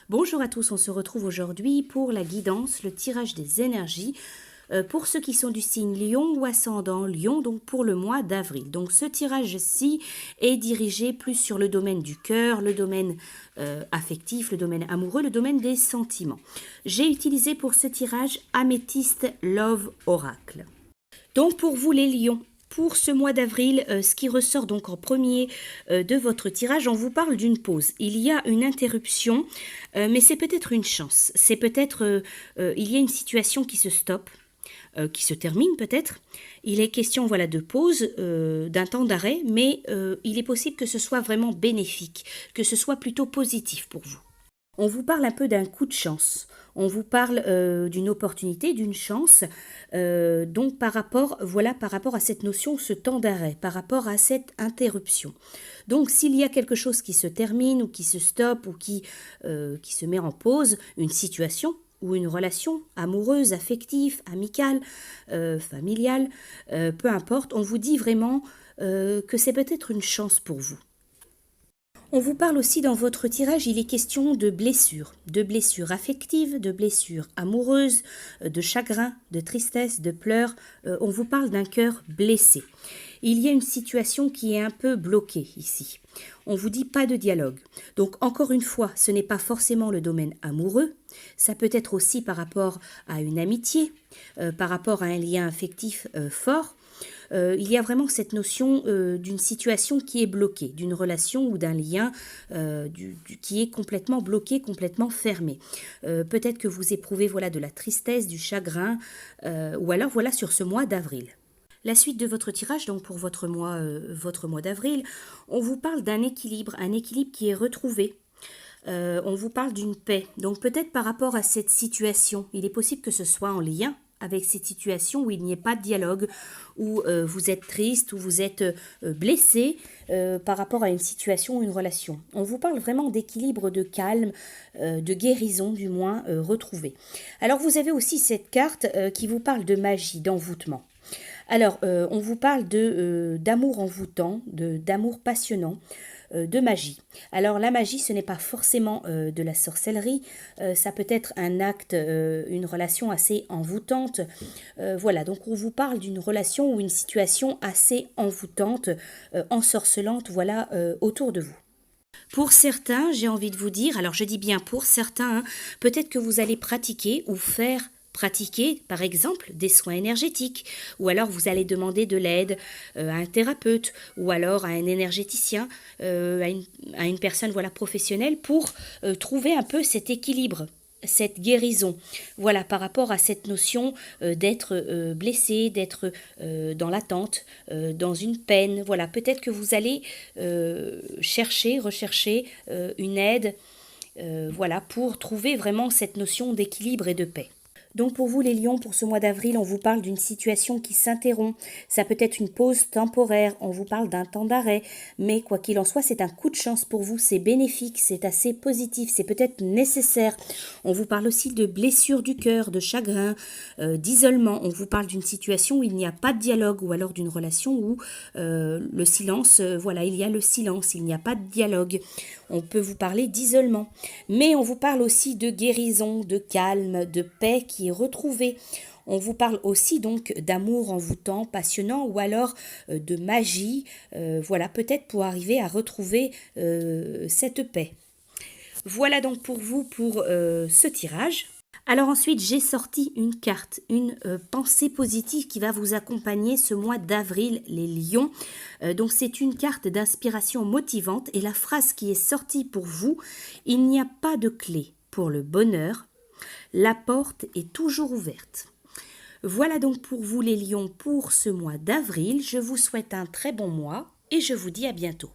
Bonjour à tous, on se retrouve aujourd'hui pour la guidance, le tirage des énergies pour ceux qui sont du signe Lion ou ascendant Lion, donc pour le mois d'avril. Donc ce tirage-ci est dirigé plus sur le domaine du cœur, le domaine affectif, le domaine amoureux, le domaine des sentiments. J'ai utilisé pour ce tirage Améthyste Love Oracle. Donc pour vous les lions, pour ce mois d'avril, ce qui ressort donc en premier de votre tirage, on vous parle d'une pause. Il y a une interruption, mais c'est peut-être une chance. C'est peut-être, il y a une situation qui se stoppe, qui se termine peut-être. Il est question voilà, de pause, d'un temps d'arrêt, mais il est possible que ce soit vraiment bénéfique, que ce soit plutôt positif pour vous. On vous parle un peu d'un coup de chance, on vous parle d'une opportunité, d'une chance, donc par rapport à cette notion, ce temps d'arrêt, par rapport à cette interruption. Donc s'il y a quelque chose qui se termine ou qui se stoppe ou qui se met en pause, une situation ou une relation amoureuse, affective, amicale, familiale, peu importe, on vous dit vraiment que c'est peut-être une chance pour vous. On vous parle aussi dans votre tirage, il est question de blessures affectives, de blessures amoureuses, de chagrin, de tristesse, de pleurs. On vous parle d'un cœur blessé. Il y a une situation qui est un peu bloquée ici. On vous dit pas de dialogue. Donc encore une fois, ce n'est pas forcément le domaine amoureux. Ça peut être aussi par rapport à une amitié, par rapport à un lien affectif fort. Il y a vraiment cette notion d'une situation qui est bloquée, d'une relation ou d'un lien qui est complètement bloqué, complètement fermé. Peut-être que vous éprouvez voilà, de la tristesse, du chagrin, ou alors voilà sur ce mois d'avril. La suite de votre tirage, donc pour votre mois d'avril, on vous parle d'un équilibre, un équilibre qui est retrouvé. On vous parle d'une paix. Donc peut-être par rapport à cette situation, il est possible que ce soit en lien avec cette situation où il n'y ait pas de dialogue, où vous êtes triste, où vous êtes blessé par rapport à une situation ou une relation. On vous parle vraiment d'équilibre, de calme, de guérison du moins retrouvée. Alors vous avez aussi cette carte qui vous parle de magie, d'envoûtement. Alors, on vous parle d'amour envoûtant, d'amour passionnant, de magie. Alors, la magie, ce n'est pas forcément de la sorcellerie, ça peut être un acte, une relation assez envoûtante. Voilà, donc on vous parle d'une relation ou une situation assez envoûtante, ensorcelante, voilà, autour de vous. Pour certains, j'ai envie de vous dire, alors je dis bien pour certains, hein, peut-être que vous allez pratiquer ou faire pratiquer, par exemple, des soins énergétiques, ou alors vous allez demander de l'aide à un thérapeute, ou alors à un énergéticien, à une personne voilà, professionnelle, pour trouver un peu cet équilibre, cette guérison, voilà, par rapport à cette notion d'être blessé, d'être dans l'attente, dans une peine, voilà, peut-être que vous allez rechercher une aide, voilà, pour trouver vraiment cette notion d'équilibre et de paix. Donc pour vous les lions, pour ce mois d'avril, on vous parle d'une situation qui s'interrompt. Ça peut être une pause temporaire, on vous parle d'un temps d'arrêt. Mais quoi qu'il en soit, c'est un coup de chance pour vous, c'est bénéfique, c'est assez positif, c'est peut-être nécessaire. On vous parle aussi de blessures du cœur, de chagrin, d'isolement. On vous parle d'une situation où il n'y a pas de dialogue ou alors d'une relation où le silence, voilà, il y a le silence, il n'y a pas de dialogue. On peut vous parler d'isolement. Mais on vous parle aussi de guérison, de calme, de paix qui est retrouvée. On vous parle aussi donc d'amour envoûtant, passionnant ou alors de magie, voilà, peut-être pour arriver à retrouver cette paix. Voilà donc pour vous pour ce tirage. Alors ensuite, j'ai sorti une carte, une pensée positive qui va vous accompagner ce mois d'avril, les lions. Donc c'est une carte d'inspiration motivante et la phrase qui est sortie pour vous, il n'y a pas de clé pour le bonheur, la porte est toujours ouverte. Voilà donc pour vous les lions pour ce mois d'avril. Je vous souhaite un très bon mois et je vous dis à bientôt.